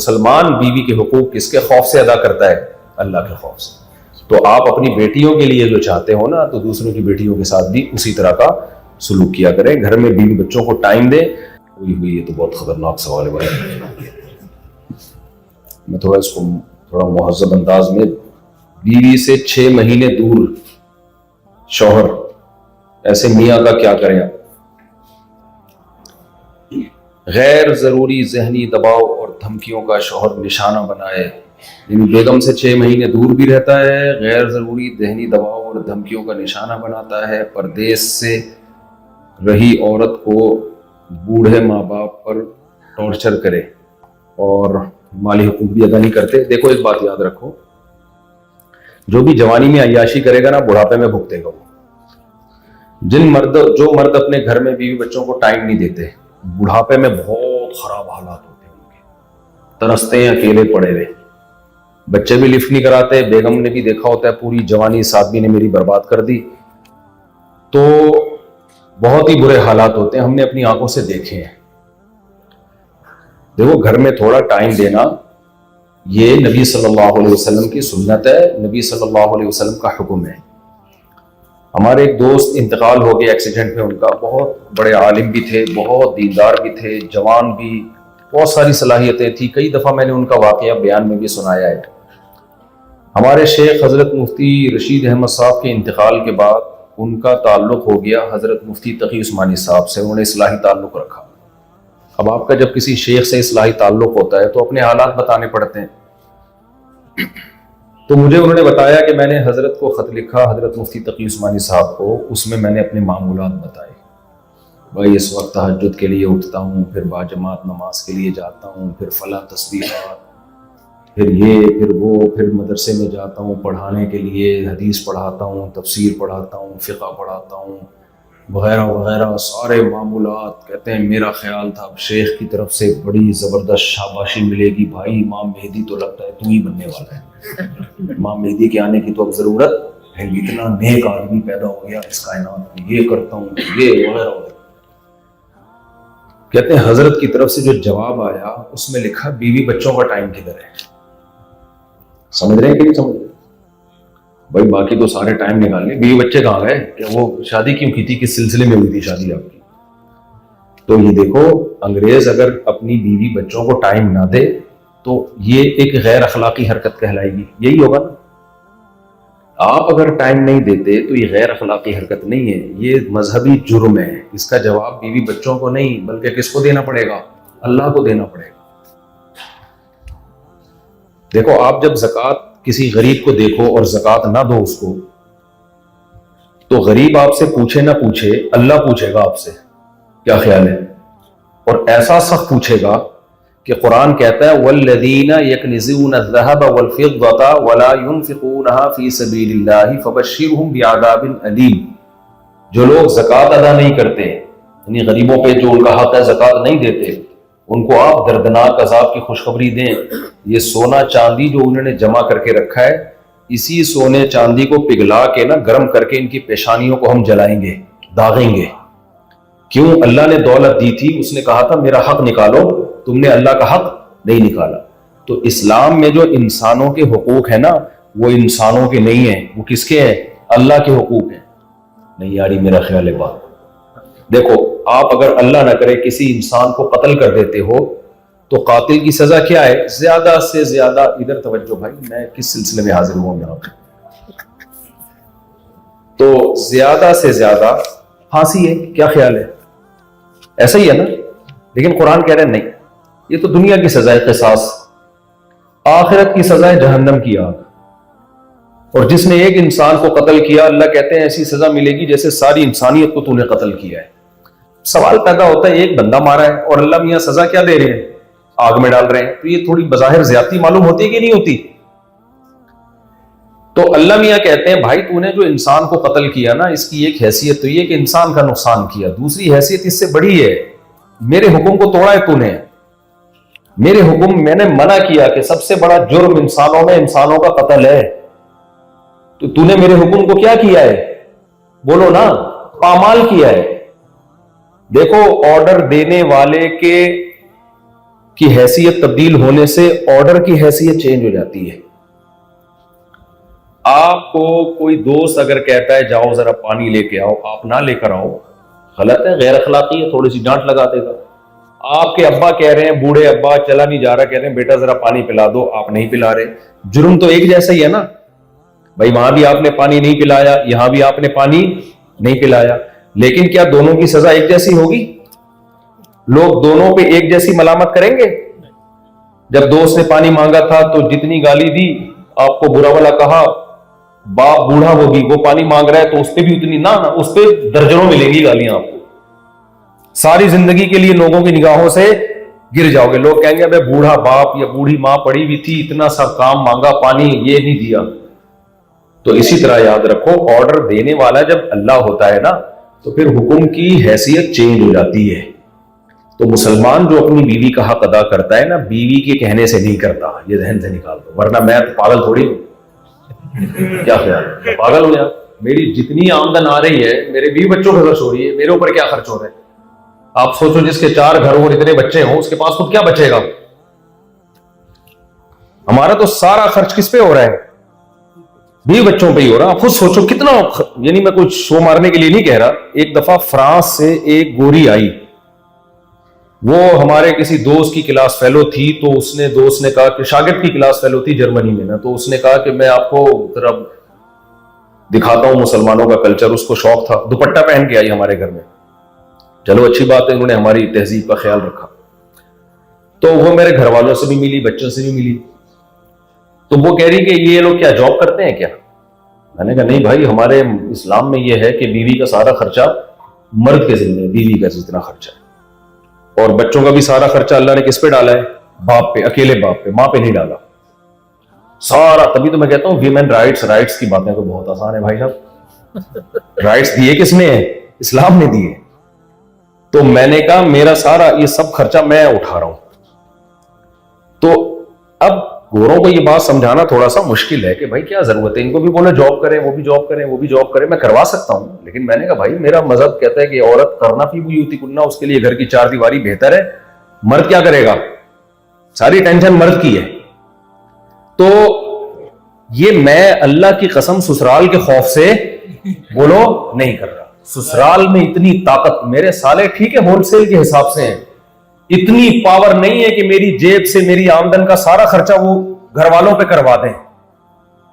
مسلمان بیوی کے حقوق کس کے خوف سے ادا کرتا ہے؟ اللہ کے خوف سے. تو آپ اپنی بیٹیوں کے لیے جو چاہتے ہو نا تو دوسروں کی بیٹیوں کے ساتھ بھی اسی طرح کا سلوک کیا کریں. گھر میں بیوی بچوں کو ٹائم دیں. یہ تو بہت خطرناک سوال ہے. میں تھوڑا اس کو تھوڑا مہذب انداز میں، بیوی سے 6 مہینے دور شوہر، ایسے میاں کا کیا کریں آپ؟ غیر ضروری ذہنی دباؤ اور دھمکیوں کا شوہر نشانہ بنائے. یعنی بیگم سے 6 مہینے دور بھی رہتا ہے، غیر ضروری ذہنی دباؤ اور دھمکیوں کا نشانہ بناتا ہے، پردیس سے رہی عورت کو بوڑھے ماں باپ پر ٹارچر کرے اور مالی حقوق بھی ادا نہیں کرتے. دیکھو ایک بات یاد رکھو، جو بھی جوانی میں عیاشی کرے گا نا بڑھاپے میں بھگتے گا وہ. جو مرد اپنے گھر میں بیوی بچوں کو ٹائم نہیں دیتے، بڑھاپے میں بہت خراب حالات ہوتے ہیں ان کے، ترستے ہیں اکیلے پڑے ہوئے، بچے بھی لفٹ نہیں کراتے. بیگم نے بھی دیکھا ہوتا ہے پوری جوانی سادگی نے میری برباد کر دی. تو بہت ہی برے حالات ہوتے ہیں، ہم نے اپنی آنکھوں سے دیکھے ہیں. دیکھو گھر میں تھوڑا ٹائم دینا یہ نبی صلی اللہ علیہ وسلم کی سنت ہے، نبی صلی اللہ علیہ وسلم کا حکم ہے. ہمارے ایک دوست انتقال ہو گیا ایکسیڈنٹ میں، ان کا بہت بڑے عالم بھی تھے، بہت دیندار بھی تھے، جوان بھی، بہت ساری صلاحیتیں تھیں. کئی دفعہ میں نے ان کا واقعہ بیان میں بھی سنایا ہے. ہمارے شیخ حضرت مفتی رشید احمد صاحب کے انتقال کے بعد ان کا تعلق ہو گیا حضرت مفتی تقی عثمانی صاحب سے. انہوں نے اصلاحی تعلق رکھا. اب آپ کا جب کسی شیخ سے اصلاحی تعلق ہوتا ہے تو اپنے حالات بتانے پڑتے ہیں. تو مجھے انہوں نے بتایا کہ میں نے حضرت کو خط لکھا، حضرت مفتی تقی عثمانی صاحب کو، اس میں میں نے اپنے معمولات بتائے. بھائی اس وقت تہجد کے لیے اٹھتا ہوں، پھر باجماعت نماز کے لیے جاتا ہوں، پھر فلاں تسبیحات، پھر یہ پھر وہ، پھر مدرسے میں جاتا ہوں پڑھانے کے لیے، حدیث پڑھاتا ہوں، تفسیر پڑھاتا ہوں، فقہ پڑھاتا ہوں، وغیرہ وغیرہ سارے معمولات. کہتے ہیں میرا خیال تھا اب شیخ کی طرف سے بڑی زبردست شاباشی ملے گی، بھائی امام مہدی تو لگتا ہے تو ہی بننے والا ہے، امام مہدی کے آنے کی تو اب ضرورت ہے، اتنا نیک آدمی پیدا ہو گیا اس کائنات میں، یہ کرتا ہوں یہ وغیرہ وغیرہ. کہتے ہیں حضرت کی طرف سے جو جواب آیا اس میں لکھا بیوی بچوں کا ٹائم کدھر ہے. سمجھ رہے ہیں کہ نہیں سمجھ رہے؟ بھائی باقی تو سارے ٹائم نکال لیں، بیوی بچے کہاں گئے؟ کہ وہ شادی کیوں کی تھی، کس سلسلے میں ہوئی تھی شادی آپ کی؟ تو یہ دیکھو انگریز اگر اپنی بیوی بچوں کو ٹائم نہ دے تو یہ ایک غیر اخلاقی حرکت کہلائے گی. یہی ہوگا نا. آپ اگر ٹائم نہیں دیتے تو یہ غیر اخلاقی حرکت نہیں ہے، یہ مذہبی جرم ہے. اس کا جواب بیوی بچوں کو نہیں بلکہ کس کو دینا پڑے گا؟ اللہ کو دینا پڑے گا. دیکھو آپ جب زکوٰۃ کسی غریب کو دیکھو اور زکوٰۃ نہ دو اس کو، تو غریب آپ سے پوچھے نہ پوچھے اللہ پوچھے گا آپ سے. کیا خیال ہے؟ اور ایسا سخت پوچھے گا کہ قرآن کہتا ہے والذین یکنزون الذھب والفضة ولا ينفقونها فی سبیل اللہ فبشرهم بعذاب علیم. جو لوگ زکوٰۃ ادا نہیں کرتے، یعنی غریبوں پہ جو ان کا حق ہے زکوٰۃ نہیں دیتے، ان کو آپ دردناک عذاب کی خوشخبری دیں. یہ سونا چاندی جو انہوں نے جمع کر کے رکھا ہے، اسی سونے چاندی کو پگھلا کے نا گرم کر کے ان کی پیشانیوں کو ہم جلائیں گے، داغیں گے. کیوں؟ اللہ نے دولت دی تھی، اس نے کہا تھا میرا حق نکالو، تم نے اللہ کا حق نہیں نکالا. تو اسلام میں جو انسانوں کے حقوق ہیں نا وہ انسانوں کے نہیں ہیں، وہ کس کے ہیں؟ اللہ کے حقوق ہیں. نہیں یاری میرا خیال ہے بات. دیکھو آپ اگر اللہ نہ کرے کسی انسان کو قتل کر دیتے ہو تو قاتل کی سزا کیا ہے؟ زیادہ سے زیادہ، ادھر توجہ بھائی، میں کس سلسلے میں حاضر ہوں یہاں پہ، تو زیادہ سے زیادہ پھانسی ہے. کیا خیال ہے؟ ایسا ہی ہے نا. لیکن قرآن کہہ رہے ہیں نہیں، یہ تو دنیا کی سزا ہے قصاص، آخرت کی سزا ہے جہنم کی آگ. اور جس نے ایک انسان کو قتل کیا اللہ کہتے ہیں ایسی سزا ملے گی جیسے ساری انسانیت کو تو نے قتل کیا ہے. سوال پیدا ہوتا ہے ایک بندہ مارا ہے اور اللہ میاں سزا کیا دے رہے ہیں؟ آگ میں ڈال رہے ہیں. تو یہ تھوڑی بظاہر زیادتی معلوم ہوتی ہے کہ نہیں ہوتی؟ تو اللہ میاں کہتے ہیں بھائی تو نے جو انسان کو قتل کیا نا، اس کی ایک حیثیت تو یہ کہ انسان کا نقصان کیا، دوسری حیثیت اس سے بڑی ہے، میرے حکم کو توڑا ہے تو نے. میرے حکم میں نے منع کیا کہ سب سے بڑا جرم انسانوں میں انسانوں کا قتل ہے، تو نے میرے حکم کو کیا کیا ہے؟ بولو نا، پامال کیا ہے. دیکھو آرڈر دینے والے کے کی حیثیت تبدیل ہونے سے آرڈر کی حیثیت چینج ہو جاتی ہے. آپ کو کوئی دوست اگر کہتا ہے جاؤ ذرا پانی لے کے آؤ, آپ نہ لے کر آؤ, غلط ہے, غیر اخلاقی ہے, تھوڑی سی ڈانٹ لگا دے گا. آپ کے ابا کہہ رہے ہیں, بوڑھے ابا چلا نہیں جا رہا, کہہ رہے ہیں بیٹا ذرا پانی پلا دو, آپ نہیں پلا رہے, جرم تو ایک جیسا ہی ہے نا بھائی, وہاں بھی آپ نے پانی نہیں پلایا, یہاں بھی آپ نے پانی نہیں پلایا, لیکن کیا دونوں کی سزا ایک جیسی ہوگی؟ لوگ دونوں پہ ایک جیسی ملامت کریں گے؟ جب دوست نے پانی مانگا تھا تو جتنی گالی دی, آپ کو برا بھلا کہا, باپ بوڑھا ہوگی, وہ پانی مانگ رہا ہے تو اس پہ بھی اتنی نہ, اس پہ درجنوں ملیں گی گالیاں آپ کو. ساری زندگی کے لیے لوگوں کی نگاہوں سے گر جاؤ گے. لوگ کہیں گے ابے بوڑھا باپ یا بوڑھی ماں پڑی ہوئی تھی, اتنا سا کام مانگا, پانی یہ نہیں دیا. تو اسی طرح یاد رکھو, آرڈر دینے والا جب اللہ ہوتا ہے نا تو پھر حکم کی حیثیت چینج ہو جاتی ہے. تو مسلمان جو اپنی بیوی کا حق ادا کرتا ہے نا, بیوی کے کہنے سے نہیں کرتا, یہ ذہن سے نکال دو, ورنہ میں تو پاگل تھوڑی ہوں. کیا خیال ہے, پاگل ہو یا میری جتنی آمدن آ رہی ہے میرے 20 بچوں پہ خرچ ہو رہی ہے, میرے اوپر کیا خرچ ہو رہا ہے؟ آپ سوچو جس کے 4 گھر اور اتنے بچے ہوں, اس کے پاس خود کیا بچے گا؟ ہمارا تو سارا خرچ کس پہ ہو رہا ہے؟ 20 بچوں پہ ہی ہو رہا. آپ خود سوچو کتنا, یعنی میں کچھ شو مارنے کے لیے نہیں کہہ رہا. ایک دفعہ فرانس سے ایک گوری آئی, وہ ہمارے کسی دوست کی کلاس فیلو تھی, تو دوست نے کہا کہ شاگرد کی کلاس فیلو تھی جرمنی میں نا, تو اس نے کہا کہ میں آپ کو ذرا دکھاتا ہوں مسلمانوں کا کلچر. اس کو شوق تھا, دوپٹہ پہن کے آئی ہمارے گھر میں. چلو اچھی بات ہے, انہوں نے ہماری تہذیب کا خیال رکھا. تو وہ میرے گھر والوں سے بھی ملی, بچوں سے بھی ملی. تو وہ کہہ رہی کہ یہ لوگ کیا جاب کرتے ہیں کیا؟ میں نے کہا نہیں بھائی, ہمارے اسلام میں یہ ہے کہ بیوی کا سارا خرچہ مرد کے ذمہ ہے, بیوی کا جتنا خرچہ ہے, اور بچوں کا بھی سارا خرچہ اللہ نے کس پہ ڈالا ہے؟ باپ پہ, اکیلے باپ پہ, ماں پہ نہیں ڈالا سارا. تبھی تو میں کہتا ہوں ویمن رائٹس کی باتیں تو بہت آسان ہے بھائی صاحب. رائٹس دیے کس نے ہیں؟ اسلام نے دیے. تو میں نے کہا میرا سارا یہ سب خرچہ میں اٹھا رہا ہوں. تو اب گوروں کو یہ بات سمجھانا تھوڑا سا مشکل ہے کہ بھائی کیا ضرورت ہے, ان کو بھی بولے جاب کریں, وہ بھی جاب کریں, وہ بھی جاب کریں, میں کروا سکتا ہوں. لیکن میں نے کہا بھائی میرا مذہب کہتا ہے کہ عورت کرنا فی بیوتی کنہ, اس کے لیے گھر کی 4 دیواری بہتر ہے. مرد کیا کرے گا؟ ساری ٹینشن مرد کی ہے. تو یہ میں اللہ کی قسم سسرال کے خوف سے بولو نہیں کر رہا. سسرال میں اتنی طاقت, میرے سالے ٹھیک ہے ہول سیل کے حساب سے ہیں, اتنی پاور نہیں ہے کہ میری جیب سے میری آمدن کا سارا خرچہ وہ گھر والوں پہ کروا دیں.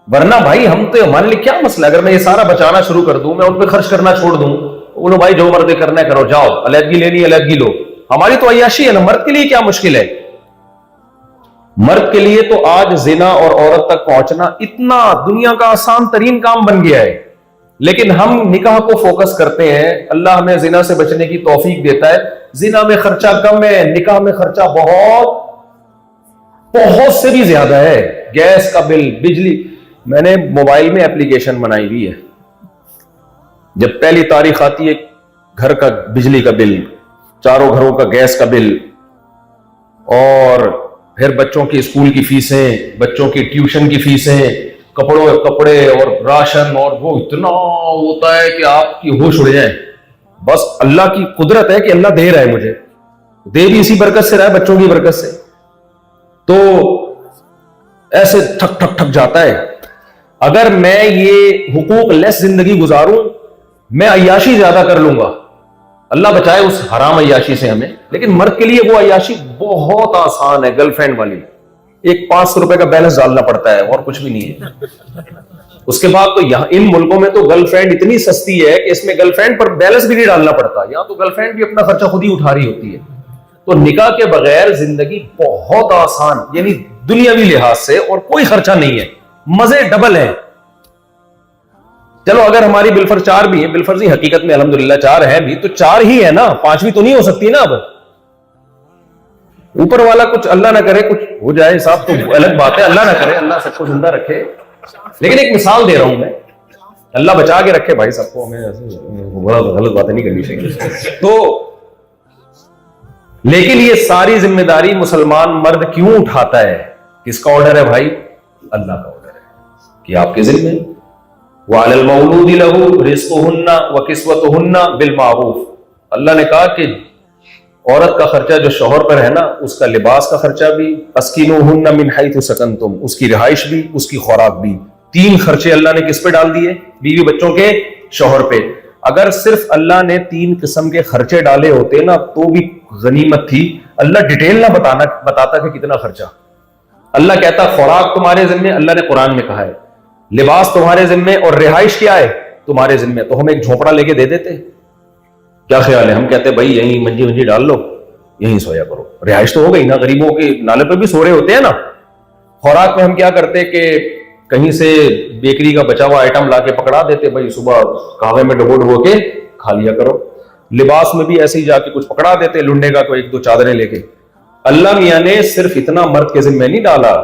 ورنہ بھائی ہم تو, ہمارے لیے کیا مسئلہ, اگر میں یہ سارا بچانا شروع کر دوں, میں ان پہ خرچ کرنا چھوڑ دوں, بولو بھائی جو مرد کرنا ہے کرو, جاؤ علیحدگی لینی علیحدگی لو. ہماری تو عیاشی ہے نا. مرد کے لیے کیا مشکل ہے؟ مرد کے لیے تو آج زنا اور عورت تک پہنچنا اتنا دنیا کا آسان ترین کام بن گیا ہے. لیکن ہم نکاح کو فوکس کرتے ہیں. اللہ ہمیں زنا سے بچنے کی توفیق دیتا ہے. زنا میں خرچہ کم ہے, نکاح میں خرچہ بہت سے بھی زیادہ ہے. گیس کا بل, بجلی, میں نے موبائل میں اپلیکیشن بنائی ہوئی ہے. جب پہلی تاریخ آتی ہے, گھر کا بجلی کا بل, چاروں گھروں کا گیس کا بل, اور پھر بچوں کی اسکول کی فیسیں, بچوں کی ٹیوشن کی فیسیں, کپڑے اور راشن, اور وہ اتنا ہوتا ہے کہ آپ کی ہوش اڑ جائے. بس اللہ کی قدرت ہے کہ اللہ دے رہا ہے, مجھے دے بھی اسی برکت سے رہا ہے, بچوں کی برکت سے. تو ایسے ٹھک ٹھک ٹھک جاتا ہے. اگر میں یہ حقوق لیس زندگی گزاروں, میں عیاشی زیادہ کر لوں گا. اللہ بچائے اس حرام عیاشی سے ہمیں. لیکن مرد کے لیے وہ عیاشی بہت آسان ہے. گرل فرینڈ والی, ایک 500 روپے کا بیلنس ڈالنا پڑتا ہے اور کچھ بھی نہیں ہے. اس کے بعد تو یہاں ان ملکوں میں تو گرل فرینڈ اتنی سستی ہے کہ اس میں گرل فرینڈ پر بیلنس بھی نہیں ڈالنا پڑتا. یہاں تو گرل فرینڈ بھی اپنا خرچہ خود ہی اٹھا رہی ہوتی ہے. تو نکاح کے بغیر زندگی بہت آسان, یعنی دنیاوی لحاظ سے, اور کوئی خرچہ نہیں ہے, مزے ڈبل ہیں. چلو اگر ہماری بالفرض 4 بھی ہیں, بالفرضی حقیقت میں الحمدللہ 4 ہے بھی, تو 4 ہی ہے نا, 5ویں تو نہیں ہو سکتی نا. اب اوپر والا کچھ اللہ نہ کرے کچھ ہو جائے صاحب, تو الگ بات ہے, اللہ نہ کرے, اللہ سب کو زندہ رکھے. لیکن ایک مثال دے رہا ہوں میں, اللہ بچا کے رکھے بھائی سب کو, ہمیں بڑا غلط باتیں نہیں کرنی چاہیے. تو لیکن یہ ساری ذمہ داری مسلمان مرد کیوں اٹھاتا ہے؟ کس کا آرڈر ہے بھائی؟ اللہ کا آرڈر ہے کہ آپ کے ذمہ. وَعَلَى الْمَوْلُودِ لَهُ رِزْقُهُنَّ وَكِسْوَتُهُنَّ بِالْمَعْرُوفِ. اللہ نے کہا کہ عورت کا خرچہ جو شوہر پر ہے نا، اس کا لباس کا خرچہ بھی، اسکنوہن من حیث سکنتم، اس کی رہائش بھی، اس کی خوراک بھی. 3 خرچے اللہ نے کس پہ ڈال دیے؟ بیوی بچوں کے، شوہر پہ. اگر صرف اللہ نے 3 قسم کے خرچے ڈالے ہوتے نا تو بھی غنیمت تھی. اللہ ڈیٹیل نہ بتاتا کہ کتنا خرچہ. اللہ کہتا خوراک تمہارے ذمے، اللہ نے قرآن میں کہا ہے، لباس تمہارے ذمے، اور رہائش کیا ہے؟ تمہارے ذمے. تو ہم ایک جھونپڑا لے کے دے دیتے. کیا خیال ہے؟ ہم کہتے بھائی یہیں منجی ڈال لو، یہیں سویا کرو. رہائش تو ہو گئی نا، غریبوں کے نالے پہ بھی سو رہے ہوتے ہیں نا. خوراک میں ہم کیا کرتے کہ کہیں سے بیکری کا بچا ہوا آئٹم لا کے پکڑا دیتے، بھائی صبح قہوے میں ڈبو کے کھا لیا کرو. لباس میں بھی ایسے ہی جا کے کچھ پکڑا دیتے، لنڈے کا کوئی 1-2 چادریں لے کے. اللہ میاں نے صرف اتنا مرد کے ذمہ نہیں ڈالا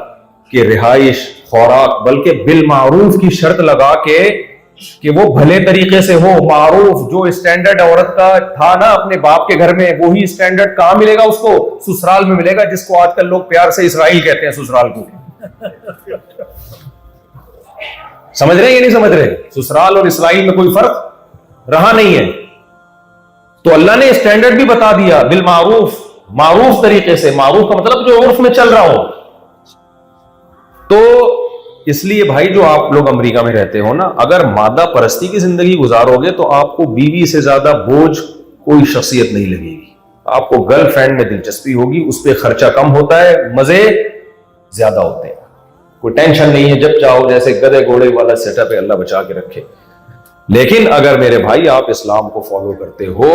کہ رہائش، خوراک، بلکہ بالمعروف کی شرط لگا کے کہ وہ بھلے طریقے سے ہو. معروف جو اسٹینڈرڈ عورت کا تھا نا اپنے باپ کے گھر میں، وہی اسٹینڈرڈ کہاں ملے گا اس کو؟ سسرال میں ملے گا، جس کو آج کل لوگ پیار سے اسرائیل کہتے ہیں. سسرال کو سمجھ رہے ہیں یا نہیں سمجھ رہے؟ سسرال اور اسرائیل میں کوئی فرق رہا نہیں ہے. تو اللہ نے اسٹینڈرڈ بھی بتا دیا بالمعروف، معروف طریقے سے. معروف کا مطلب جو عرف میں چل رہا ہو. تو اس لیے بھائی جو آپ لوگ امریکہ میں رہتے ہو نا، اگر مادہ پرستی کی زندگی گزارو گے تو آپ کو بیوی سے زیادہ بوجھ کوئی شخصیت نہیں لگے گی. آپ کو گرل فرینڈ میں دلچسپی ہوگی، اس پہ خرچہ کم ہوتا ہے، مزے زیادہ ہوتے ہیں، کوئی ٹینشن نہیں ہے، جب چاہو جیسے گدے گھوڑے والا سیٹ اپ ہے، اللہ بچا کے رکھے. لیکن اگر میرے بھائی آپ اسلام کو فالو کرتے ہو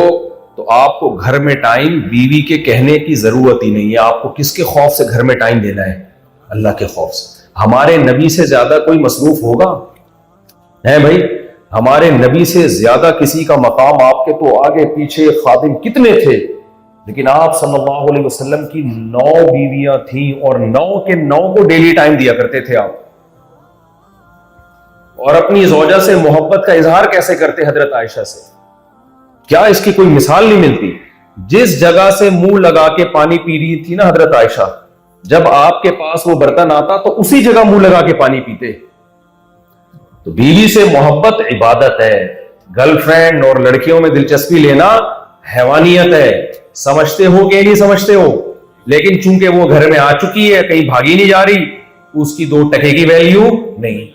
تو آپ کو گھر میں ٹائم بیوی کے کہنے کی ضرورت ہی نہیں ہے. آپ کو کس کے خوف سے گھر میں ٹائم دینا ہے؟ اللہ کے خوف سے. ہمارے نبی سے زیادہ کوئی مصروف ہوگا ہے بھائی؟ ہمارے نبی سے زیادہ کسی کا مقام آپ کے تو آگے پیچھے خادم کتنے تھے، لیکن آپ صلی اللہ علیہ وسلم کی 9 بیویاں تھیں اور 9 کے 9 کو ڈیلی ٹائم دیا کرتے تھے آپ. اور اپنی زوجہ سے محبت کا اظہار کیسے کرتے حضرت عائشہ سے؟ کیا اس کی کوئی مثال نہیں ملتی؟ جس جگہ سے منہ لگا کے پانی پی رہی تھی نا حضرت عائشہ، جب آپ کے پاس وہ برتن آتا تو اسی جگہ منہ لگا کے پانی پیتے. تو بیوی سے محبت عبادت ہے. گرل فرینڈ اور لڑکیوں میں دلچسپی لینا حیوانیت ہے. سمجھتے ہو کہ نہیں سمجھتے ہو؟ لیکن چونکہ وہ گھر میں آ چکی ہے، کہیں بھاگی نہیں جا رہی، اس کی 2 ٹکے کی ویلیو نہیں.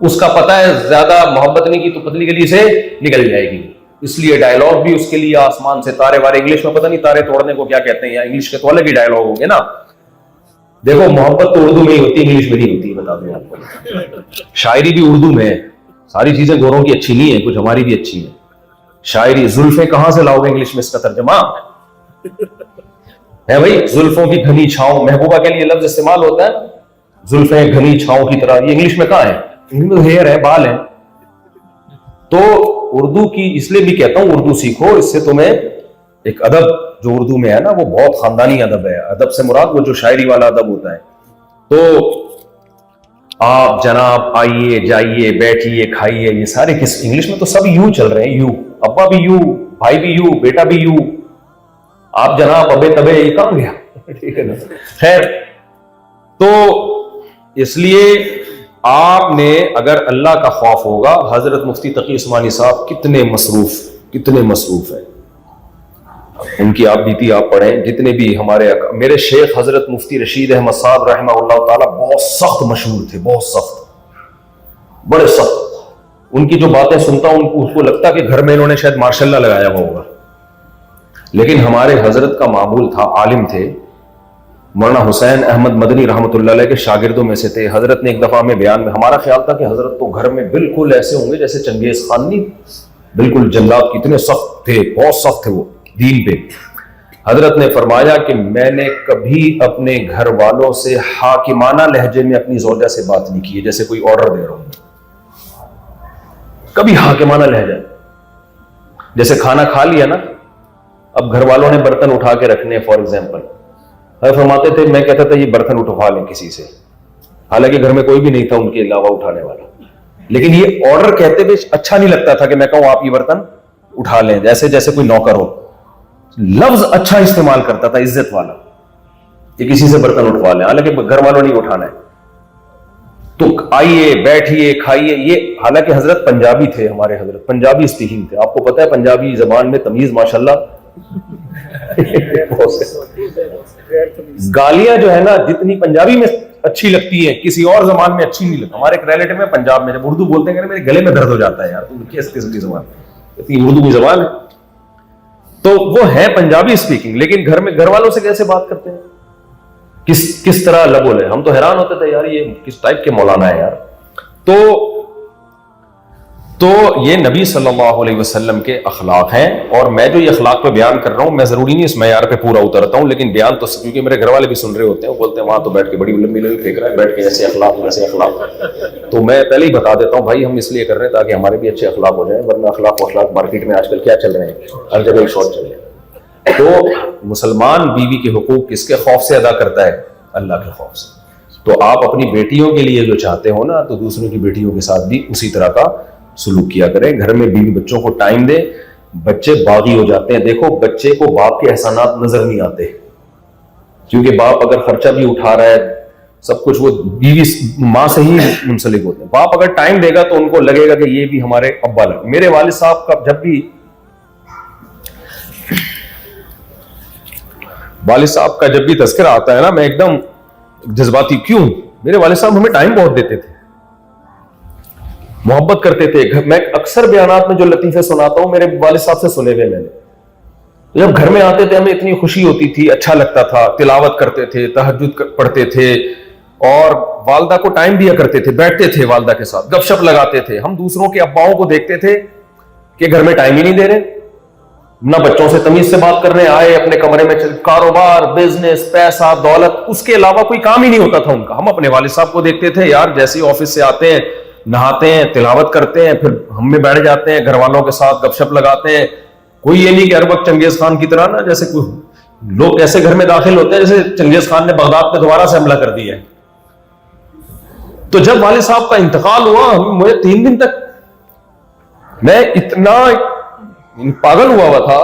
اس کا پتہ ہے زیادہ محبت نہیں کی تو پتلی گلی سے نکل جائے گی. اس لیے ڈائلوگ بھی اس کے لیے آسمان سے تارے وارے. انگلش میں پتہ نہیں تارے توڑنے کو کیا کہتے ہیں، یا انگلش کے تو الگ ہی ڈائلوگ ہوں گے نا. دیکھو محبت تو اردو میں ہی ہوتی ہے، انگلش میں نہیں ہوتی، بتا دوں آپ کو. شاعری بھی اردو میں ہے. ساری چیزیں گوروں کی اچھی نہیں ہے، کچھ ہماری بھی اچھی ہیں. شاعری زلفیں کہاں سے لاؤ گے انگلش میں اس کا ترجمہ ہے بھائی؟ زلفوں کی گھنی چھاؤں، محبوبہ کے لیے لفظ استعمال ہوتا ہے زلفیں گھنی چھاؤں کی طرح. یہ انگلش میں کہاں ہے؟ انگلش میں ہیئر ہے، بال ہے. تو اردو کی اس لیے بھی کہتا ہوں اردو سیکھو، اس سے تمہیں ایک ادب جو اردو میں ہے نا وہ بہت خاندانی ادب ہے. ادب سے مراد وہ جو شاعری والا ادب ہوتا ہے. تو آپ جناب آئیے جائیے بیٹھیے کھائیے، یہ سارے کس انگلش میں تو سب یو چل رہے ہیں. یو، ابا بھی یو، بھائی بھی یو، بیٹا بھی یو. آپ جناب ابے تبے یہ کہاں گیا؟ ٹھیک ہے نا. خیر، تو اس لیے آپ نے اگر اللہ کا خوف ہوگا. حضرت مفتی تقی عثمانی صاحب کتنے مصروف ہیں. ان کی آپ بیتی آپ پڑھیں. جتنے بھی میرے شیخ حضرت مفتی رشید احمد صاحب رحمہ اللہ تعالی بہت سخت مشہور تھے، بہت سخت، بڑے سخت. ان کی جو باتیں سنتا ہوں اس کو لگتا کہ گھر میں انہوں نے شاید ماشاء اللہ لگایا ہوا ہوگا. لیکن ہمارے حضرت کا معمول تھا، عالم تھے. مولانا حسین احمد مدنی رحمۃ اللہ علیہ کے شاگردوں میں سے تھے. حضرت نے ایک دفعہ میں بیان میں، ہمارا خیال تھا کہ حضرت تو گھر میں بالکل ایسے ہوں گے جیسے چنگیز خان، نہیں بالکل جلاد، کتنے سخت تھے، بہت سخت تھے وہ دین پہ. حضرت نے فرمایا کہ میں نے کبھی اپنے گھر والوں سے حاکمانہ لہجے میں اپنی زوجہ سے بات نہیں کی ہے، جیسے کوئی آرڈر دے رہا ہوں. کبھی حاکمانہ لہجہ، جیسے کھانا کھا لیا نا، اب گھر والوں نے برتن اٹھا کے رکھنے، فار ایگزامپل فرماتے تھے میں کہتا تھا یہ برتن اٹھوا لیں کسی سے، حالانکہ گھر میں کوئی بھی نہیں تھا ان کے علاوہ اٹھانے والا. لیکن یہ آرڈر کہتے ہوئے اچھا نہیں لگتا تھا کہ میں کہوں آپ یہ برتن اٹھا لیں، جیسے کوئی نوکر ہو. لفظ اچھا استعمال کرتا تھا، عزت والا، کہ کسی سے برتن اٹھوا لیں، حالانکہ گھر والوں نہیں اٹھانا ہے. تو آئیے بیٹھیے کھائیے. یہ حالانکہ حضرت پنجابی تھے، ہمارے حضرت پنجابی اسپیکنگ تھے. آپ کو پتا ہے پنجابی زبان میں تمیز ماشاءاللہ گالیاں جو ہے نا جتنی پنجابی میں اچھی لگتی ہیں کسی اور زبان میں اچھی نہیں لگتی. ہمارے ایک ریلیٹو میں پنجاب میں جب اردو بولتے ہیں میرے گلے میں درد ہو جاتا ہے, یار تم کس قسم کی زبان, اتنی اردو کی زبان ہے. تو وہ ہے پنجابی اسپیکنگ, لیکن گھر میں گھر والوں سے کیسے بات کرتے ہیں, کس طرح اللہ بولے. ہم تو حیران ہوتے تھے یار یہ کس ٹائپ کے مولانا ہے یار. تو یہ نبی صلی اللہ علیہ وسلم کے اخلاق ہیں, اور میں جو یہ اخلاق پہ بیان کر رہا ہوں, میں ضروری نہیں اس معیار پہ پورا اترتا ہوں, لیکن بیان تو کیونکہ میرے گھر والے بھی سن رہے ہوتے ہیں, وہ بولتے ہیں وہاں تو بیٹھ کے بڑی لمبی لمبی پھینک رہا ہے, بیٹھ کے ایسے اخلاق ویسے اخلاق. تو میں پہلے ہی بتا دیتا ہوں بھائی ہم اس لیے کر رہے ہیں تاکہ ہمارے بھی اچھے اخلاق ہو جائیں, ورنہ اخلاق و اخلاق مارکیٹ میں آج کل کیا چل رہے ہیں, ہر جگہ شارٹ چل رہے ہیں. تو مسلمان بیوی کے حقوق کس کے خوف سے ادا کرتا ہے, اللہ کے خوف سے. تو آپ اپنی بیٹیوں کے لیے جو چاہتے ہو نا, تو دوسروں کی بیٹیوں کے ساتھ بھی اسی طرح کا سلوک کیا کریں. گھر میں بیوی بچوں کو ٹائم دے, بچے باغی ہو جاتے ہیں. دیکھو بچے کو باپ کے احسانات نظر نہیں آتے, کیونکہ باپ اگر خرچہ بھی اٹھا رہا ہے سب کچھ, وہ بیوی ماں سے ہی منسلک ہوتے ہیں. باپ اگر ٹائم دے گا تو ان کو لگے گا کہ یہ بھی ہمارے ابا لگے. میرے والد صاحب کا جب بھی تذکرہ آتا ہے نا, میں ایک دم جذباتی. کیوں؟ میرے والد صاحب ہمیں ٹائم بہت دیتے تھے, محبت کرتے تھے. میں اکثر بیانات میں جو لطیفے سناتا ہوں میرے والد صاحب سے سنے ہوئے میں نے. جب گھر میں آتے تھے ہمیں اتنی خوشی ہوتی تھی, اچھا لگتا تھا, تلاوت کرتے تھے, تہجد پڑھتے تھے, اور والدہ کو ٹائم دیا کرتے تھے, بیٹھتے تھے والدہ کے ساتھ, گپ شپ لگاتے تھے. ہم دوسروں کے اباؤں کو دیکھتے تھے کہ گھر میں ٹائم ہی نہیں دے رہے, نہ بچوں سے تمیز سے بات کرنے آئے, اپنے کمرے میں کاروبار, بزنس, پیسہ, دولت, اس کے علاوہ کوئی کام ہی نہیں ہوتا تھا ان کا. ہم اپنے والد صاحب کو دیکھتے تھے یار جیسے آفس سے آتے ہیں نہاتے ہیں, تلاوت کرتے ہیں, پھر ہم میں بیٹھ جاتے ہیں, گھر والوں کے ساتھ گپ شپ لگاتے ہیں. کوئی یہ نہیں کہ ہر وقت چنگیز خان کی طرح نا, جیسے کوئی لوگ ایسے گھر میں داخل ہوتے ہیں جیسے چنگیز خان نے بغداد پہ دوبارہ سے حملہ کر دیا ہے. تو جب والد صاحب کا انتقال ہوا مجھے 3 دن تک میں اتنا پاگل ہوا تھا,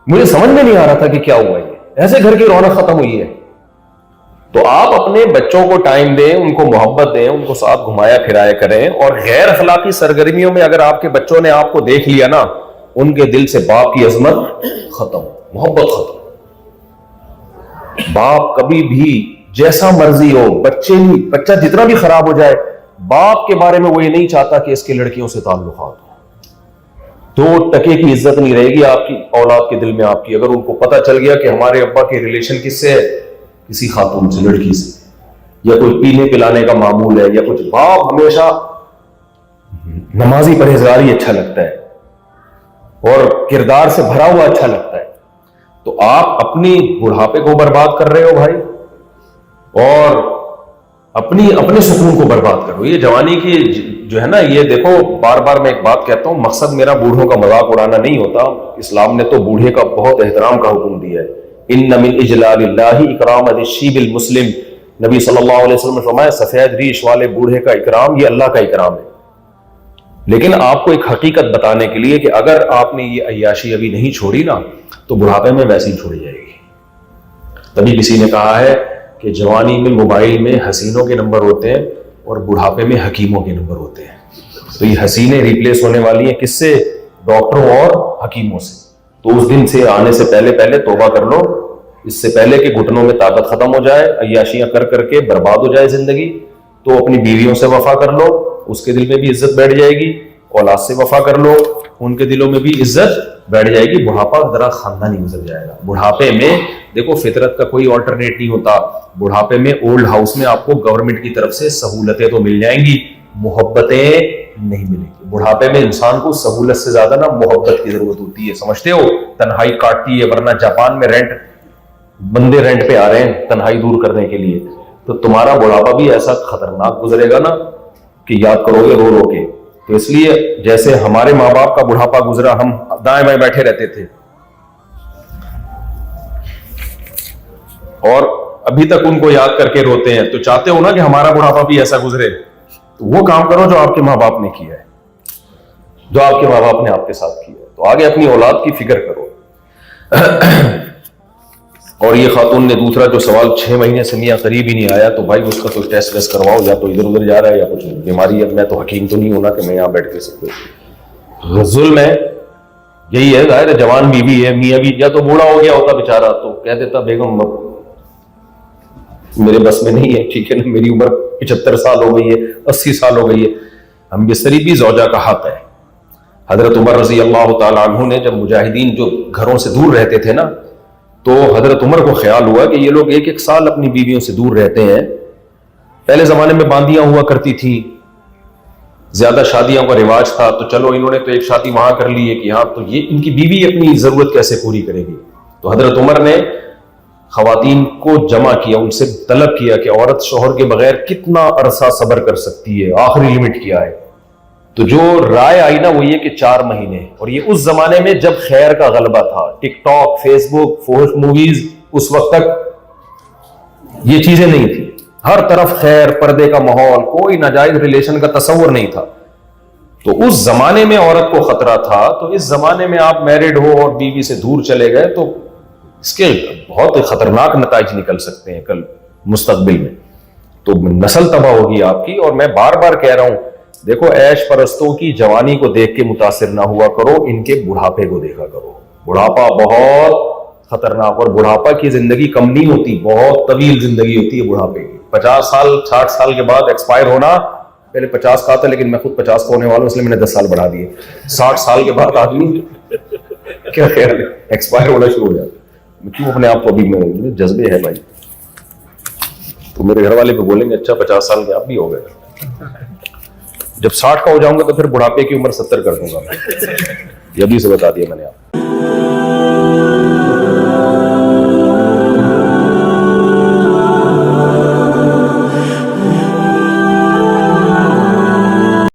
مجھے سمجھ میں نہیں آ رہا تھا کہ کیا ہوا, یہ ایسے گھر کی رونق ختم ہوئی ہے. تو آپ اپنے بچوں کو ٹائم دیں, ان کو محبت دیں, ان کو ساتھ گھمایا پھرایا کریں. اور غیر اخلاقی سرگرمیوں میں اگر آپ کے بچوں نے آپ کو دیکھ لیا نا, ان کے دل سے باپ کی عظمت ختم, محبت ختم. باپ کبھی بھی جیسا مرضی ہو, بچہ جتنا بھی خراب ہو جائے, باپ کے بارے میں وہ یہ نہیں چاہتا کہ اس کے لڑکیوں سے تعلقات ہو. 2 ٹکے کی عزت نہیں رہے گی آپ کی اولاد کے دل میں آپ کی, اگر ان کو پتہ چل گیا کہ ہمارے ابا کے ریلیشن کس سے ہے, کسی خاتون سے, لڑکی سے, یا کوئی پینے پلانے کا معمول ہے یا کچھ. باپ ہمیشہ نمازی پرہیزگاری اچھا لگتا ہے اور کردار سے بھرا ہوا اچھا لگتا ہے. تو آپ اپنی بڑھاپے کو برباد کر رہے ہو بھائی, اور اپنے سکون کو برباد کرو. یہ جوانی کی جو ہے نا, یہ دیکھو بار بار میں ایک بات کہتا ہوں, مقصد میرا بوڑھوں کا مذاق اڑانا نہیں ہوتا. اسلام نے تو بوڑھے کا بہت احترام کا حکم دیا ہے. ان من اجلال اللہ اکرام الشیب المسلم, نبی صلی اللہ علیہ وسلم نے فرمایا سفید ریش والے بوڑھے کا اکرام یہ اللہ کا اکرام ہے. لیکن آپ کو ایک حقیقت بتانے کے لیے کہ اگر آپ نے یہ عیاشی ابھی نہیں چھوڑی نا, تو بڑھاپے میں ویسی چھوڑی جائے گی. تبھی کسی نے کہا ہے کہ جوانی میں موبائل میں حسینوں کے نمبر ہوتے ہیں اور بڑھاپے میں حکیموں کے نمبر ہوتے ہیں. تو یہ حسینیں ریپلیس ہونے والی ہیں کس سے؟ ڈاکٹروں اور حکیموں سے. تو اس دن سے آنے سے پہلے توبہ کر لو, اس سے پہلے کہ گھٹنوں میں طاقت ختم ہو جائے, عیاشیاں کر کے برباد ہو جائے زندگی. تو اپنی بیویوں سے وفا کر لو, اس کے دل میں بھی عزت بیٹھ جائے گی. اولاد سے وفا کر لو, ان کے دلوں میں بھی عزت بیٹھ جائے گی. بڑھاپا ذرا خاندانی گزر جائے گا. بڑھاپے میں دیکھو فطرت کا کوئی آلٹرنیٹ نہیں ہوتا. بڑھاپے میں اولڈ ہاؤس میں آپ کو گورنمنٹ کی طرف سے سہولتیں تو مل جائیں گی, محبتیں نہیں ملیں گی. بڑھاپے میں انسان کو سہولت سے زیادہ نا محبت کی ضرورت ہوتی ہے. سمجھتے ہو, تنہائی کاٹتی ہے. ورنہ جاپان میں بندے رینٹ پہ آ رہے ہیں تنہائی دور کرنے کے لیے. تو تمہارا بڑھاپا بھی ایسا خطرناک گزرے گا نا کہ یاد کرو گے رو رو کے. تو اس لیے جیسے ہمارے ماں باپ کا بڑھاپا گزرا, ہم دائیں بائیں بیٹھے رہتے تھے, اور ابھی تک ان کو یاد کر کے روتے ہیں. تو چاہتے ہو نا کہ ہمارا بڑھاپا بھی ایسا گزرے, تو وہ کام کرو جو آپ کے ماں باپ نے کیا ہے, جو آپ کے ماں باپ نے آپ کے ساتھ کیا ہے. تو آگے اپنی اولاد کی فکر کرو. اور یہ خاتون نے دوسرا جو سوال 6 مہینے سے میاں قریب ہی نہیں آیا, تو بھائی اس کا تو ٹیسٹ ویسٹ کرواؤ, یا تو ادھر ادھر جا رہا ہے یا کچھ بیماری ہے. میں تو حکیم تو نہیں ہونا کہ میں یہاں بیٹھ کے سکتے. ظلم ہے یہی ہے ظاہر ہے، جوان بیوی ہے، میاں بھی یا تو بوڑھا ہو گیا ہوتا بیچارہ تو کہہ دیتا بیگم اب میرے بس میں نہیں ہے، ٹھیک ہے نا، میری عمر 75 سال ہو گئی ہے، 80 سال ہو گئی ہے، ہم بستری بھی زوجہ کا حق ہے۔ حضرت عمر رضی اللہ تعالیٰ عنہ نے جب مجاہدین جو گھروں سے دور رہتے تھے نا، تو حضرت عمر کو خیال ہوا کہ یہ لوگ ایک ایک سال اپنی بیویوں سے دور رہتے ہیں۔ پہلے زمانے میں باندیاں ہوا کرتی تھی، زیادہ شادیوں کا رواج تھا، تو چلو انہوں نے تو ایک شادی وہاں کر لی ہے کہ ہاں تو یہ ان کی بیوی اپنی ضرورت کیسے پوری کرے گی۔ تو حضرت عمر نے خواتین کو جمع کیا، ان سے طلب کیا کہ عورت شوہر کے بغیر کتنا عرصہ صبر کر سکتی ہے، آخری لمٹ کیا ہے۔ تو جو رائے آئی نا وہ یہ کہ 4 مہینے، اور یہ اس زمانے میں جب خیر کا غلبہ تھا، ٹک ٹاک، فیس بک، فوش موویز، اس وقت تک یہ چیزیں نہیں تھی، ہر طرف خیر، پردے کا ماحول، کوئی ناجائز ریلیشن کا تصور نہیں تھا۔ تو اس زمانے میں عورت کو خطرہ تھا، تو اس زمانے میں آپ میرڈ ہو اور بیوی سے دور چلے گئے تو اس کے بہت خطرناک نتائج نکل سکتے ہیں کل مستقبل میں، تو نسل تباہ ہوگی آپ کی۔ اور میں بار بار کہہ رہا ہوں، دیکھو عیش پرستوں کی جوانی کو دیکھ کے متاثر نہ ہوا کرو، ان کے بڑھاپے کو دیکھا کرو۔ بڑھاپا بہت خطرناک، اور بڑھاپا کی زندگی کم نہیں ہوتی، بہت طویل زندگی ہوتی ہے بڑھاپے کی۔ 50 سال 60 سال کے بعد ایکسپائر ہونا، پہلے 50 کا تھا لیکن میں خود 50 کا ہونے والا ہوں اس لیے میں نے 10 سال بڑھا دیے، 60 سال کے بعد آدمی کیا خیال ہے ایکسپائر ہونا شروع ہو جاتا ہے۔ کیوں اپنے آپ کو ابھی میں جذبے ہے بھائی، تو میرے گھر والے بھی بولیں گے اچھا 50 سال کے آپ بھی ہو گئے، جب 60 کا ہو جاؤں گا تو پھر بڑھاپے کی عمر 70 کر دوں گا میں، یہ بھی سے بتا دیا میں نے آپ کو۔